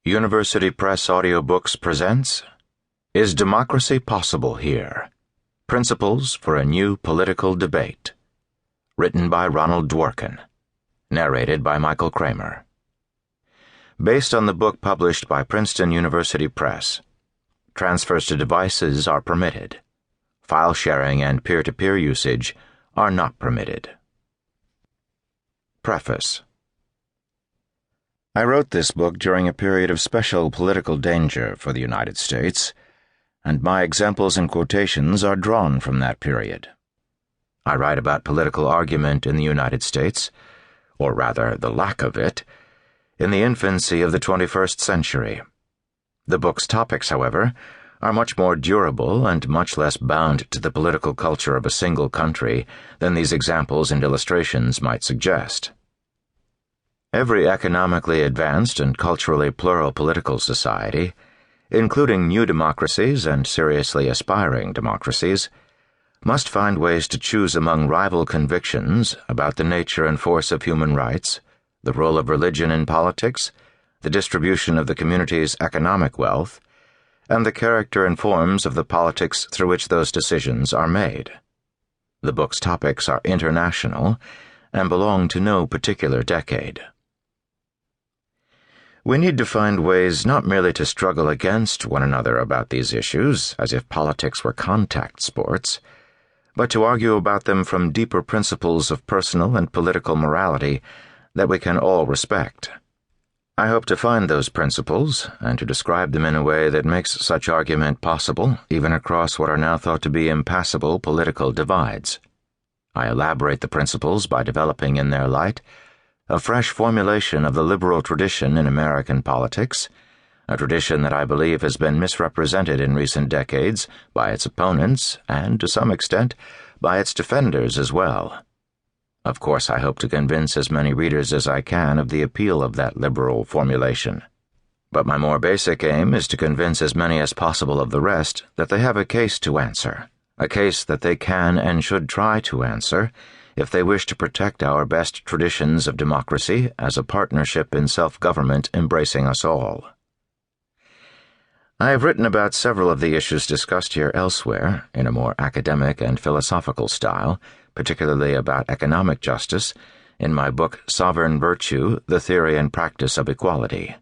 University Press Audiobooks presents Is Democracy Possible Here? Principles for a New Political Debate. Written by Ronald Dworkin. Narrated by Michael Kramer. Based on the book published by Princeton University Press, transfers to devices are permitted. File sharing and peer-to-peer usage are not permitted. Preface. I wrote this book during a period of special political danger for the United States, and my examples and quotations are drawn from that period. I write about political argument in the United States, or rather the lack of it, in the infancy of the 21st century. The book's topics, however, are much more durable and much less bound to the political culture of a single country than these examples and illustrations might suggest. Every economically advanced and culturally plural political society, including new democracies and seriously aspiring democracies, must find ways to choose among rival convictions about the nature and force of human rights, the role of religion in politics, the distribution of the community's economic wealth, and the character and forms of the politics through which those decisions are made. The book's topics are international and belong to no particular decade. We need to find ways not merely to struggle against one another about these issues, as if politics were contact sports, but to argue about them from deeper principles of personal and political morality that we can all respect. I hope to find those principles, and to describe them in a way that makes such argument possible, even across what are now thought to be impassable political divides. I elaborate the principles by developing in their light a fresh formulation of the liberal tradition in American politics, a tradition that I believe has been misrepresented in recent decades by its opponents and, to some extent, by its defenders as well. Of course, I hope to convince as many readers as I can of the appeal of that liberal formulation. But my more basic aim is to convince as many as possible of the rest that they have a case to answer, a case that they can and should try to answer if they wish to protect our best traditions of democracy as a partnership in self-government embracing us all. I have written about several of the issues discussed here elsewhere in a more academic and philosophical style, particularly about economic justice, in my book Sovereign Virtue, The Theory and Practice of Equality.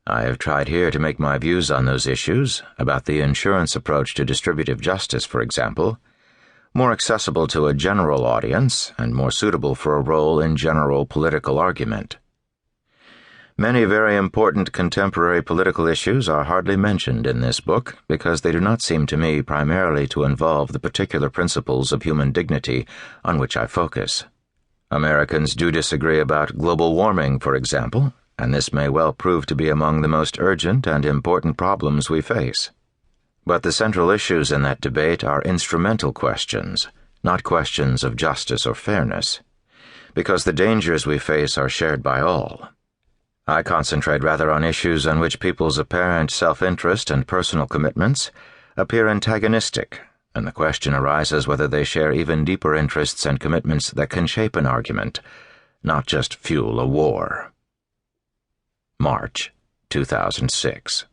I have tried here to make my views on those issues, about the insurance approach to distributive justice, for example, more accessible to a general audience and more suitable for a role in general political argument. Many very important contemporary political issues are hardly mentioned in this book because they do not seem to me primarily to involve the particular principles of human dignity on which I focus. Americans do disagree about global warming, for example, and this may well prove to be among the most urgent and important problems we face. But the central issues in that debate are instrumental questions, not questions of justice or fairness, because the dangers we face are shared by all. I concentrate rather on issues on which people's apparent self-interest and personal commitments appear antagonistic, and the question arises whether they share even deeper interests and commitments that can shape an argument, not just fuel a war. March 2006.